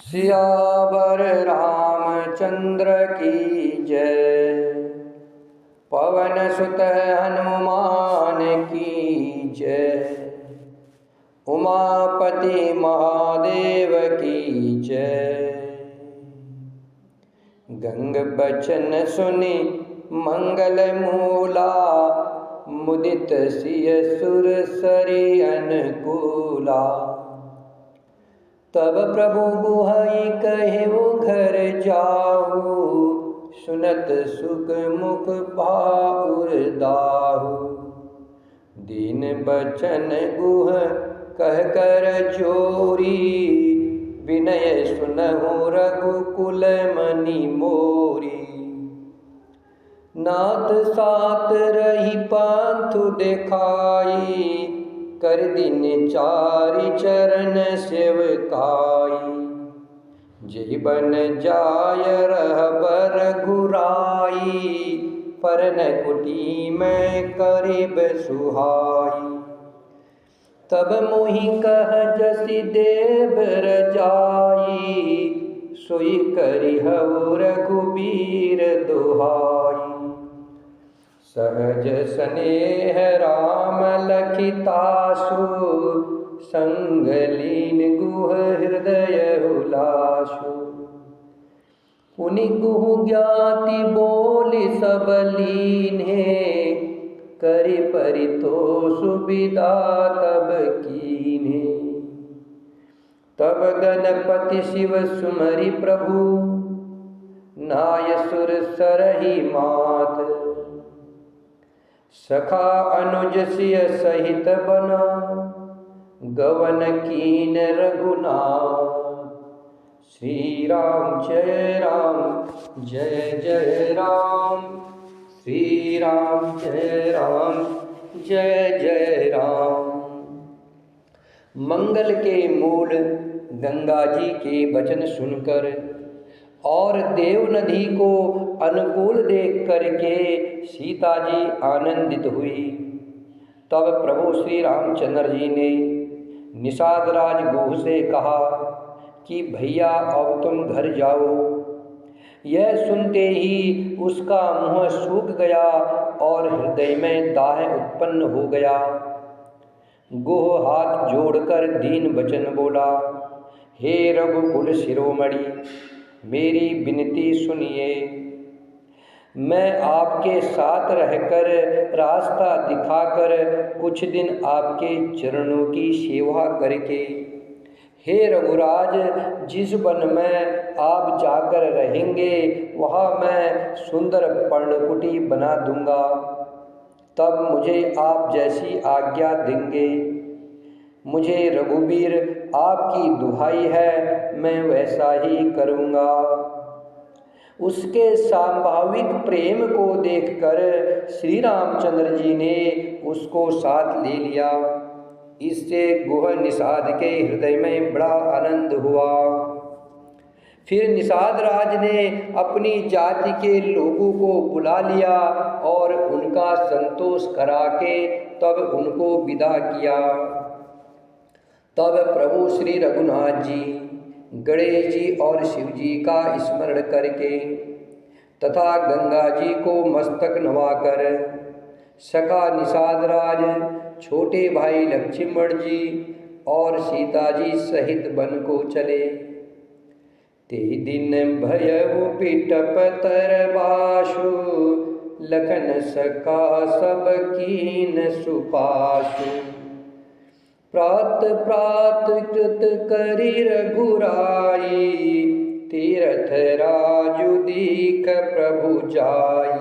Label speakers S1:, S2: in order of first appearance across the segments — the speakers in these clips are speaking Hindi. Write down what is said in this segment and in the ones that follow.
S1: सियावर रामचंद्र की जय। पवन सुत हनुमान की जय। उमापति महादेव की जय। गंग बचन सुनि मंगल मूला, मुदित सिय सुर सरि अनुकूला। तब प्रभु गुहाई कहेउ घर जाहु, सुनत सुख मुख भाउर दाहु। दीन बचन गुह कह कर जोरी, विनय सुनहु रघुकुल मनि मोरी। नाथ साथ रही पांथु देखाई, कर दिन चारि चरण सेवकाई। जीवन जाय रहबर घुराई, परन कुटी में करीब सुहाई। तब मोहि कह जसि देव रजाई, सोई करिहउ रघुबीर दुहाई। सहज स्नेह राम लखितासु, संग लीन गुह हृदय हुलासु। पुनि गुहु ज्ञाति बोलि सब लीन्हे, करि परितोषु बिदा तब कीन्हे। तब गणपति शिव सुमरि प्रभु, नाय सुर सरहि मात। सखा अनुज सिय सहित बना, गवन कीन रघुनाथ। श्री राम जय राम जय जय राम। श्री राम जय राम जय जय राम। मंगल के मूल गंगा जी के वचन सुनकर और देव नदी को अनुकूल देख करके सीता जी आनंदित हुई। तब प्रभु श्री रामचंद्र जी ने निषाद राज गुह से कहा कि भैया अब तुम घर जाओ। यह सुनते ही उसका मुंह सूख गया और हृदय में दाह उत्पन्न हो गया। गुह हाथ जोड़कर दीन वचन बोला, हे रघुकुल शिरोमणि, मेरी विनती सुनिए। मैं आपके साथ रहकर रास्ता दिखाकर कुछ दिन आपके चरणों की सेवा करके, हे रघुराज, जिस वन में आप जाकर रहेंगे वहाँ मैं सुंदर पर्णकुटी बना दूंगा। तब मुझे आप जैसी आज्ञा देंगे। मुझे रघुवीर आपकी दुहाई है, मैं वैसा ही करूँगा। उसके स्वाभाविक प्रेम को देखकर श्री रामचंद्र जी ने उसको साथ ले लिया। इससे गुह निषाद के हृदय में बड़ा आनंद हुआ। फिर निषाद राज ने अपनी जाति के लोगों को बुला लिया और उनका संतोष करा के तब उनको विदा किया। तब प्रभु श्री रघुनाथ जी गणेश जी और शिव जी का स्मरण करके तथा गंगा जी को मस्तक नवाकर सखा निषाद राज, छोटे भाई लक्ष्मण जी और सीता जी सहित वन को चले। ते दिन भयउ पिटप तरबासु, लखन सखा सब कीन सुपासु। प्रात प्रात कृत करि रघुराई, तीरथ राजु दीख प्रभु जाई।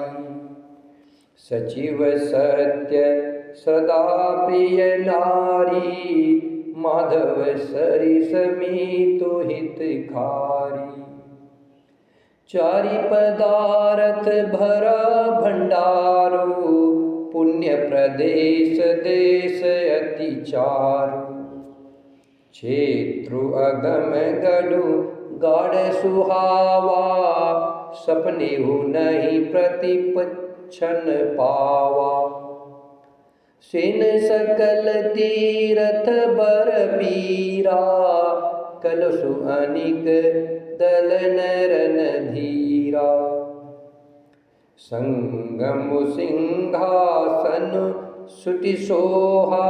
S1: सचिव सत्य सदा प्रिय नारी, माधव सरिस मीतु हितकारी। चारि पदारथ भरा भंडारु, पुण्य प्रदेश देश अति चारु। क्षेत्रु अगम गढ़ु गाढ़ सुहावा, सपने हो नहीं प्रतिपक्षण पावा। सेन सकल तीरथ बर बीरा, कलशु अनिक दल नरन धीरा। संगम सिंहासन सुति सोहा,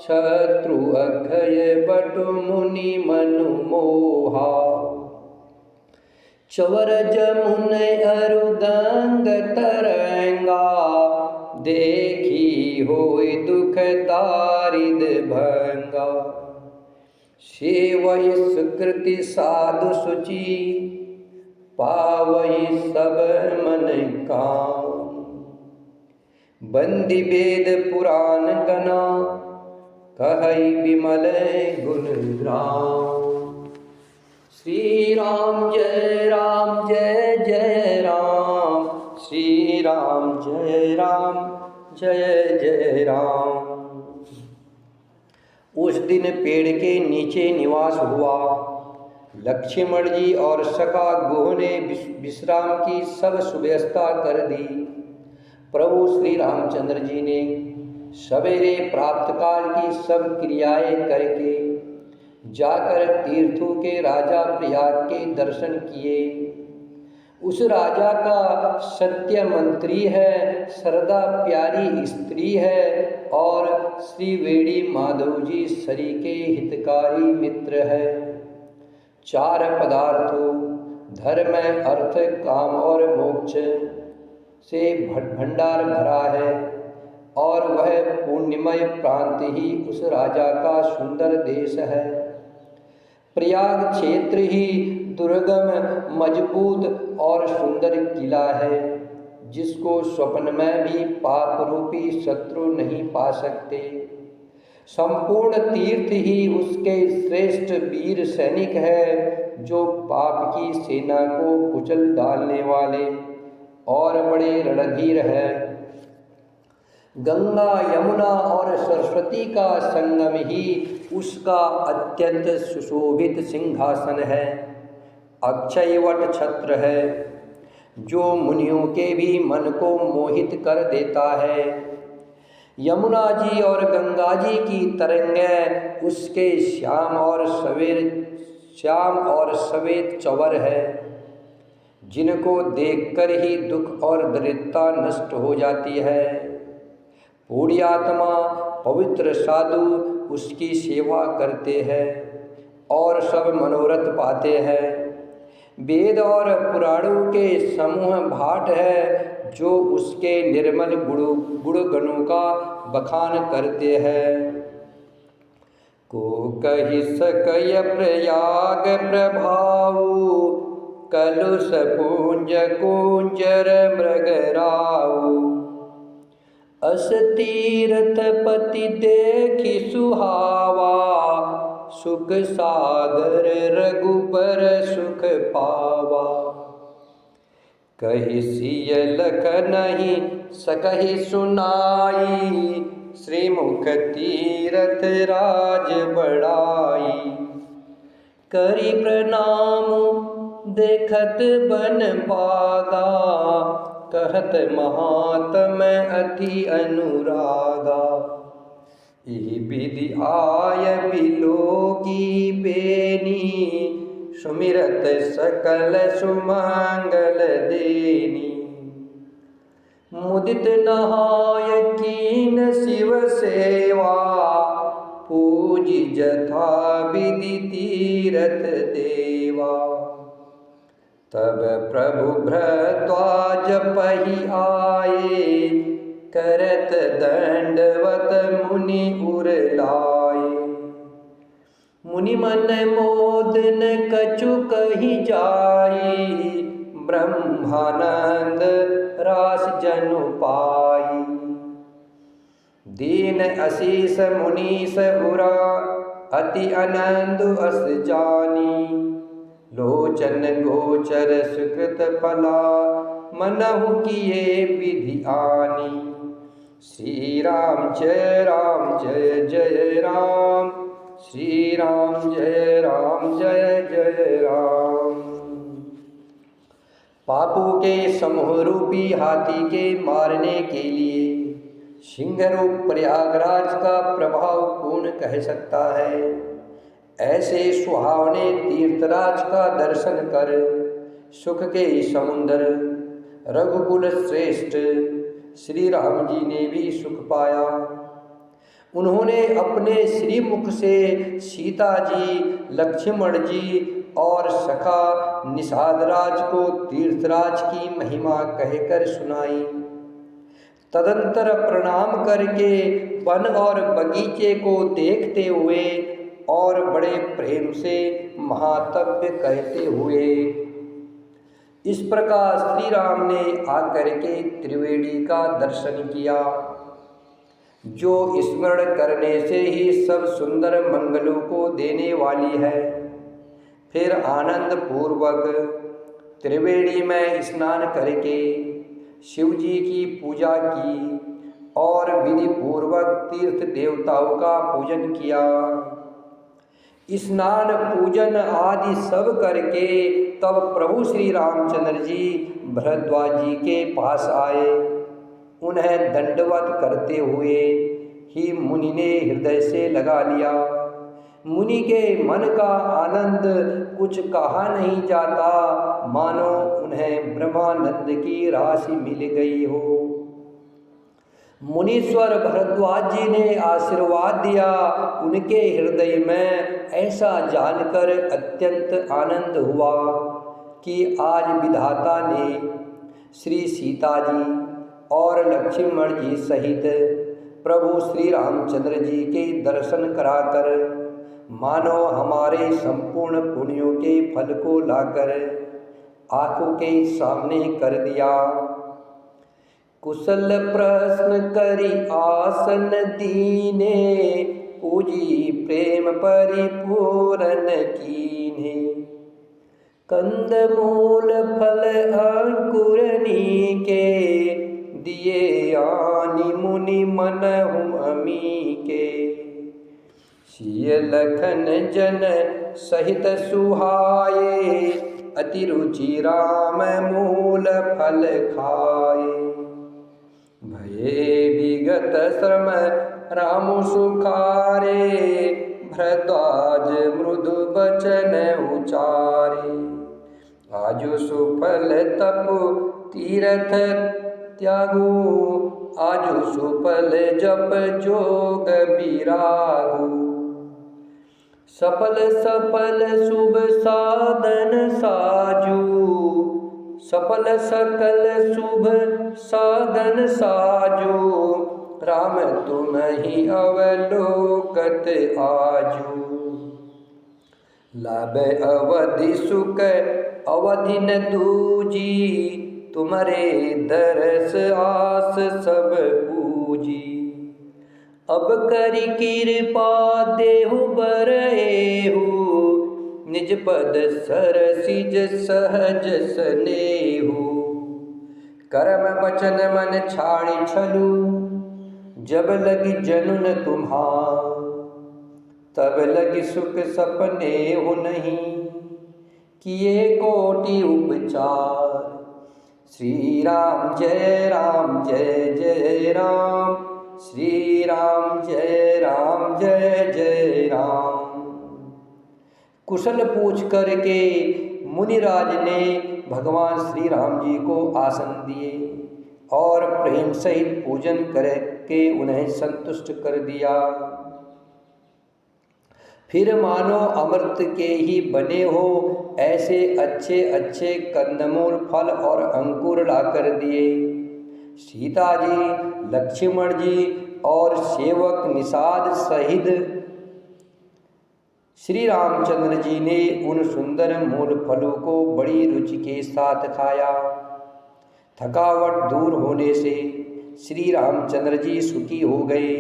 S1: छत्रु अक्षय बटु मुनि मनु मोहा। चवर जमुन अरु गंग तरंगा, देखी होय दुख दारिद भंगा। सेवय सुकृति साधु सुचि, पावई सब मन काम। बंदी वेद पुराण गना, कहई विमल गुण ग्राम। श्री राम जय जय राम, श्री राम जय जय राम। उस दिन पेड़ के नीचे निवास हुआ। लक्ष्मण जी और सखा गोह ने विश्राम की सब सुव्यवस्था कर दी। प्रभु श्री रामचंद्र जी ने सवेरे प्राप्त काल की सब क्रियाएं करके जाकर तीर्थों के राजा प्रयाग के दर्शन किए। उस राजा का सत्य मंत्री है, सरदा प्यारी स्त्री है और श्री वेणी माधव जी सरी के हितकारी मित्र है। चार पदार्थों धर्म अर्थ काम और मोक्ष से भंडार भरा है और वह पुण्यमय प्रांत ही उस राजा का सुंदर देश है। प्रयाग क्षेत्र ही दुर्गम मजबूत और सुंदर किला है, जिसको स्वप्न में भी पाप रूपी शत्रु नहीं पा सकते। संपूर्ण तीर्थ ही उसके श्रेष्ठ वीर सैनिक है, जो पाप की सेना को कुचल डालने वाले और बड़े रणधीर है। गंगा यमुना और सरस्वती का संगम ही उसका अत्यंत सुशोभित सिंहासन है। अक्षयवट छत्र है, जो मुनियों के भी मन को मोहित कर देता है। यमुना जी और गंगा जी की तरंगें उसके श्याम और सफेद चवर है, जिनको देखकर ही दुख और दरिद्रता नष्ट हो जाती है। पुण्यात्मा पवित्र साधु उसकी सेवा करते हैं और सब मनोरथ पाते हैं। वेद और पुराणों के समूह भाट है, जो उसके निर्मल गुण गणों का बखान करते हैं। को कहि सकय प्रयाग प्रभाव, कलुष पुंज कुंजर मृगराऊ। अस तीरथ पति देखि सुहावा, सुख सागर रघुबर सुख पावा। कहि सिय लख नहीं सकहि सुनाई, श्रीमुख तीरथ राज बढ़ाई। करि प्रणाम देखत बन बागा, कहत महात्म अति अनुरागा। यही विधि आय बिलो की बेनी, सुमिरत सकल सुमंगल देनी। मुदित नहाय कीन शिव सेवा, पूजी जथा विधि तीरथ देवा। तब प्रभु भरद्वाज पही आए, करत दंडवत मुनि उर लाए। मुनि मन मोदन कछु कही जाई, ब्रह्मानंद रास जनु पाई। दीन असीस मुनीस उरा, अति आनंद अस जानी। लोचन गोचर सुकृत फला, मनहु किए विधि आनी। श्री राम जय जय राम, श्री राम जय जय राम। पापों के समूह रूपी हाथी के मारने के लिए सिंह रूप प्रयागराज का प्रभाव कौन कह सकता है। ऐसे सुहावने तीर्थराज का दर्शन कर सुख के समुद्र रघुकुल श्रेष्ठ श्री राम जी ने भी सुख पाया। उन्होंने अपने श्रीमुख से सीता जी, लक्ष्मण जी और सखा निषादराज को तीर्थराज की महिमा कहकर सुनाई। तदंतर प्रणाम करके वन और बगीचे को देखते हुए और बड़े प्रेम से महातव्य कहते हुए इस प्रकार श्री राम ने आकर के त्रिवेणी का दर्शन किया, जो स्मरण करने से ही सब सुंदर मंगलों को देने वाली है। फिर आनंद पूर्वक त्रिवेणी में स्नान करके शिव जी की पूजा की और विधि पूर्वक तीर्थ देवताओं का पूजन किया। स्नान पूजन आदि सब करके तब प्रभु श्री रामचंद्र जी भरद्वाज जी के पास आए। उन्हें दंडवत करते हुए ही मुनि ने हृदय से लगा लिया। मुनि के मन का आनंद कुछ कहा नहीं जाता, मानो उन्हें ब्रह्मानंद की राशि मिल गई हो। मुनीश्वर भरद्वाज जी ने आशीर्वाद दिया। उनके हृदय में ऐसा जानकर अत्यंत आनंद हुआ कि आज विधाता ने श्री सीता जी और लक्ष्मण जी सहित प्रभु श्री रामचंद्र जी के दर्शन कराकर मानो हमारे संपूर्ण पुण्यों के फल को लाकर आंखों के सामने कर दिया। कुशल प्रश्न करी आसन दीने, पूजी प्रेम परिपूरन कीन्हे। कंद मूल फल अंकुरनी के, दिए आनि मुनि मनहु अमी के। सिय लखन जन सहित सुहाए, अति रुचि राम मूल फल खाए। भये विगत श्रम राम सुखारे, भरद्वाज मृदु बचन उचारे। आजु सुफल तप तीरथ त्यागु, आजु सुफल जप जोग विरागु। सफल सफल शुभ साधन साजू, सफल सकल शुभ साधन साजू। राम तुम ही अवलोकत आजू। लाभ अवधि सुख अवधि न दूजी, तुम्हारे दरस आस सब पूजी। अब करि कृपा देहु बरहेहु, निज पद सरसिज सहज स्नेहु। कर्म वचन मन छाड़ि छलु, जब लगी जनुन तुम्हार। तब लगी सुख सपने हो नहीं, किए कोटि उपचार। श्री राम जय जय राम, श्री राम जय जय राम। कुशल पूछ करके मुनिराज ने भगवान श्री राम जी को आसन दिए और प्रेम सहित पूजन करके उन्हें संतुष्ट कर दिया। फिर मानो अमृत के ही बने हो ऐसे अच्छे अच्छे कंदमूल फल और अंकुर ला कर दिए। सीता जी, लक्ष्मण जी और सेवक निषाद सहित श्री रामचंद्र जी ने उन सुंदर मूल फलों को बड़ी रुचि के साथ खाया। थकावट दूर होने से श्री रामचंद्र जी सुखी हो गए।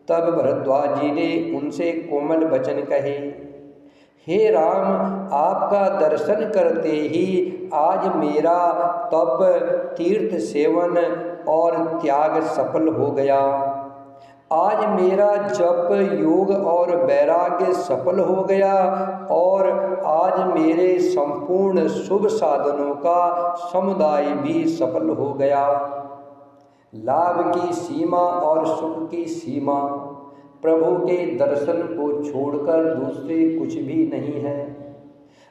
S1: तब भरद्वाज जी ने उनसे कोमल वचन कहे, हे राम, आपका दर्शन करते ही आज मेरा तप, तीर्थ सेवन और त्याग सफल हो गया। आज मेरा जप, योग और वैराग्य सफल हो गया और आज मेरे संपूर्ण शुभ साधनों का समुदाय भी सफल हो गया। लाभ की सीमा और सुख की सीमा प्रभु के दर्शन को छोड़कर दूसरे कुछ भी नहीं है।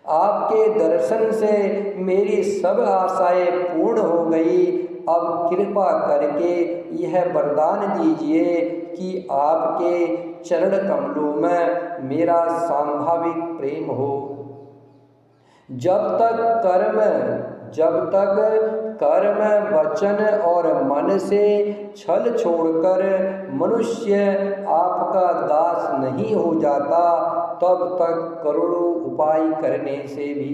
S1: आपके दर्शन से मेरी सब आशाएं पूर्ण हो गई। अब कृपा करके यह वरदान दीजिए कि आपके चरण कमलों में मेरा स्वाभाविक प्रेम हो। जब तक कर्म वचन और मन से छल छोड़कर मनुष्य आपका दास नहीं हो जाता, तब तक करोड़ों उपाय करने से भी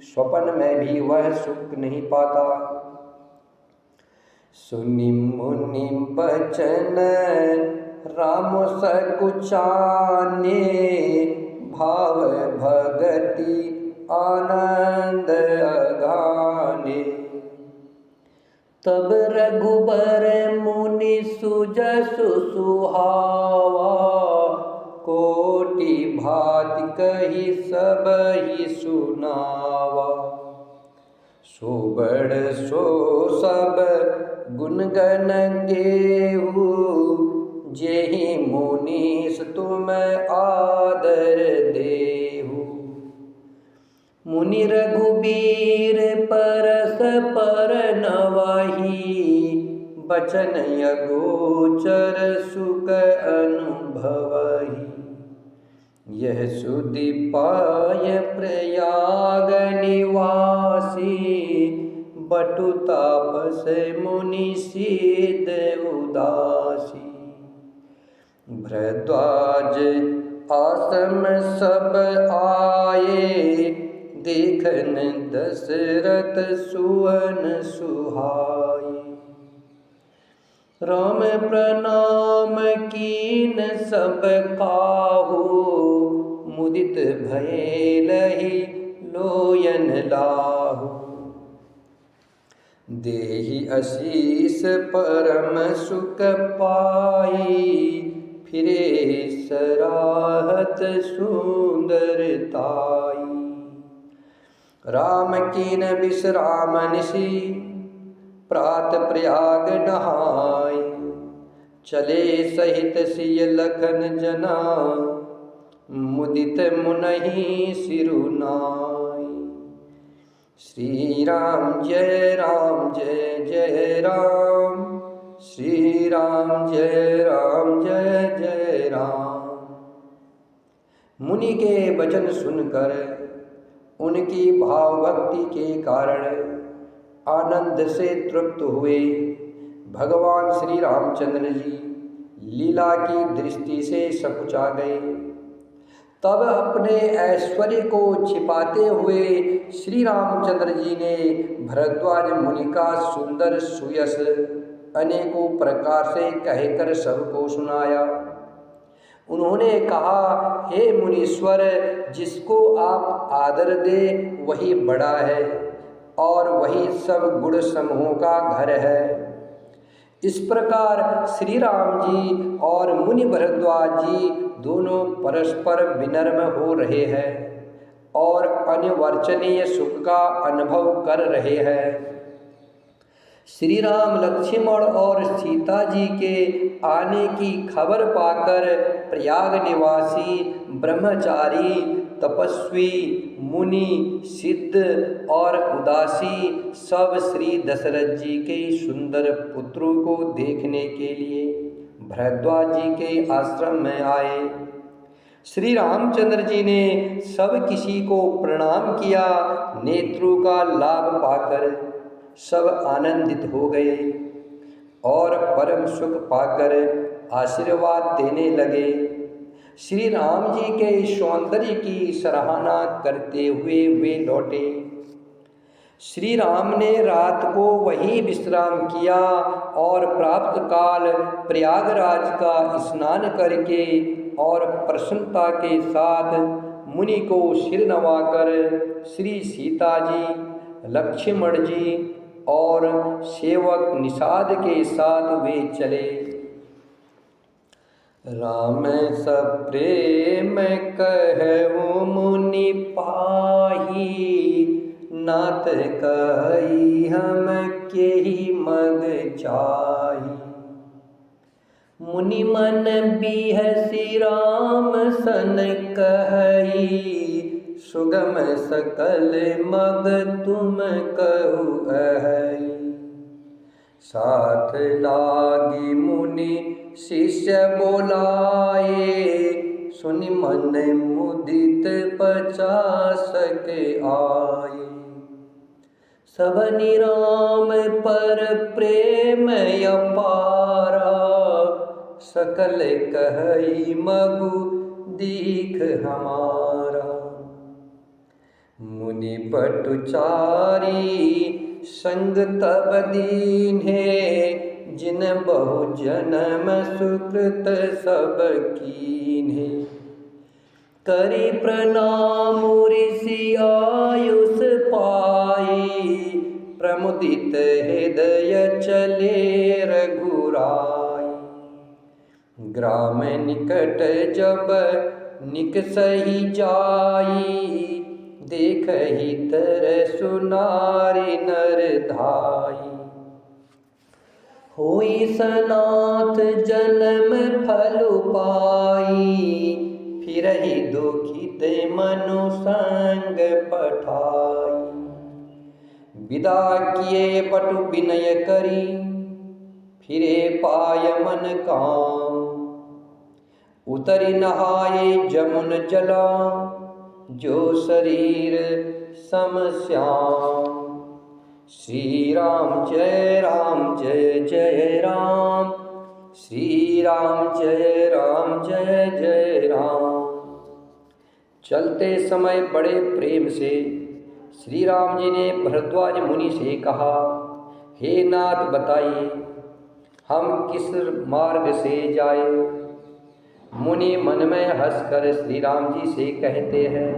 S1: स्वप्न में भी वह सुख नहीं पाता। सुनि मुनि बचन राम सकुचाने, भाव भगति आनंद अगाने। तब रघुबर मुनि सुजसु सुहावा, कोटि भाति कही सबहि सुनावा। सो बड़ सो सब गुणगण गेहू, जेहि मुनीस तुम आदर देहु। मुनि रघुबीर परस पर नवाही, बचन अगोचर सुख अनुभवहि। यह सुधि पाय प्रयाग निवासी, बटु तापस मुनि सिद्ध उदासी। भरद्वाज आश्रम सब आए, देखन दशरथ सुवन सुहाए। राम प्रणाम कीन सब काहू, मुदित भये लहि लोयन लाहू। देहि आशीष परम सुख पाई, फिरे सराहत सुंदरताई। राम कीन विश्राम निशि, प्रात प्रयाग नहाय। चले सहित सिय लखन जना, मुदित मुनहि सिरुनाय। श्री राम जय जय राम, श्री राम जय जय राम। मुनि के वचन सुनकर उनकी भाव भक्ति के कारण आनंद से तृप्त हुए भगवान श्री रामचंद्र जी लीला की दृष्टि से सकुचा गए। तब अपने ऐश्वर्य को छिपाते हुए श्री रामचंद्र जी ने भरद्वाज मुनि का सुंदर सुयश अनेकों प्रकार से कहकर सबको सुनाया। उन्होंने कहा, हे मुनीश्वर, जिसको आप आदर दे वही बड़ा है और वही सब गुण समूहों का घर है। इस प्रकार श्री राम जी और मुनि भरद्वाज जी दोनों परस्पर विनम्र हो रहे हैं और अनिवर्चनीय सुख का अनुभव कर रहे हैं। श्री राम लक्ष्मण और सीता जी के आने की खबर पाकर प्रयाग निवासी ब्रह्मचारी, तपस्वी, मुनि, सिद्ध और उदासी सब श्री दशरथ जी के सुंदर पुत्रों को देखने के लिए भरद्वाज जी के आश्रम में आए। श्री रामचंद्र जी ने सब किसी को प्रणाम किया। नेत्रों का लाभ पाकर सब आनंदित हो गए और परम सुख पाकर आशीर्वाद देने लगे। श्री राम जी के सौंदर्य की सराहना करते हुए वे लौटे। श्री राम ने रात को वहीं विश्राम किया और प्राप्त काल प्रयागराज का स्नान करके और प्रसन्नता के साथ मुनि को सिर नवाकर श्री सीता जी, लक्ष्मण जी और सेवक निषाद के साथ वे चले। राम सब प्रेम कहु मुनि पाही, नाथ कही हम केहि मग चाही। मुनि मन बिहसि राम सन कहई, सुगम सकल मग तुम कहु अहै। साथ लागी मुनि शिष्य बोलाए, सुनि मन मुदित 50 आए। सबनि राम पर प्रेम अपारा, सकल कहई मगु दीख हमारा। मुनि पटुचारी संग तब दीन्हे, जिन बहु जन्म सुकृत सब कीन्हे। करि प्रणाम ऋषि आयुष पाई, प्रमुदित हृदय चले रघुराई। ग्राम निकट जब निकसहि जाई, देखहि तरसु नारी नर धाई। होई सनाथ जन्म फल पाई, फिरहि दुखित मनु संग पठाई। विदा किए बटु विनय करी, फिरे पाय मन काम। उतरि नहाए जमुन जला, जो शरीर सम श्याम। श्री राम जय राम जय जय राम, श्री राम जय जय राम। चलते समय बड़े प्रेम से श्री राम जी ने भरद्वाज मुनि से कहा, हे नाथ बताइए हम किस मार्ग से जाए। मुनि मन में हंसकर श्री राम जी से कहते हैं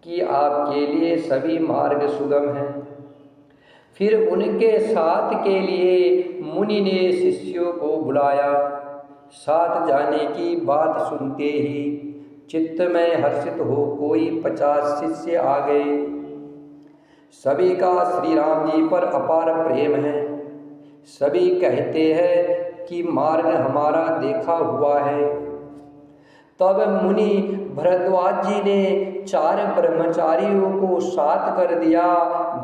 S1: कि आपके लिए सभी मार्ग सुगम हैं। फिर उनके साथ के लिए मुनि ने शिष्यों को बुलाया। साथ जाने की बात सुनते ही चित्त में हर्षित हो कोई 50 शिष्य आ गए। सभी का श्री राम जी पर अपार प्रेम है। सभी कहते हैं कि मार्ग हमारा देखा हुआ है। तब मुनि भरद्वाज जी ने 4 ब्रह्मचारियों को साथ कर दिया,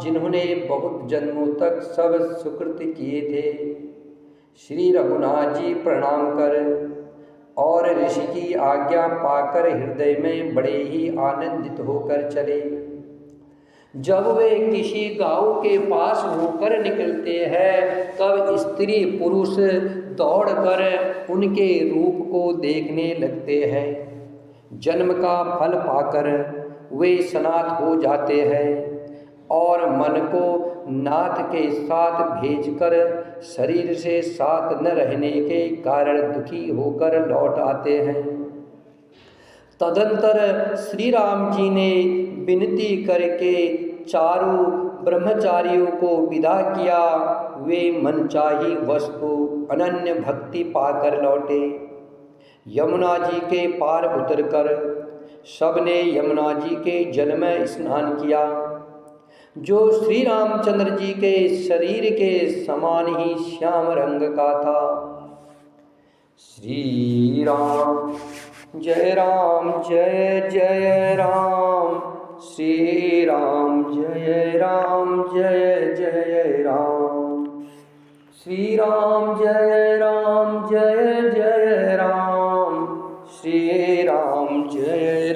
S1: जिन्होंने बहुत जन्मों तक सब सुकृत किए थे। श्री रघुनाथ जी प्रणाम कर और ऋषि की आज्ञा पाकर हृदय में बड़े ही आनंदित होकर चले। जब वे किसी गांव के पास होकर निकलते हैं, तब स्त्री पुरुष दौड़कर उनके रूप को देखने लगते हैं। जन्म का फल पाकर वे सनाथ हो जाते हैं और मन को नाथ के साथ भेजकर शरीर से साथ न रहने के कारण दुखी होकर लौट आते हैं। तदंतर श्री राम जी ने विनती करके चारों ब्रह्मचारियों को विदा किया। वे मनचाही वस्तु अनन्य भक्ति पाकर लौटे। यमुना जी के पार उतरकर सबने यमुना जी के जल में स्नान किया, जो श्री रामचंद्र जी के शरीर के समान ही श्याम रंग का था। श्री राम जय जय राम, श्री राम जय जय राम, श्री राम जय जय राम, श्री राम जय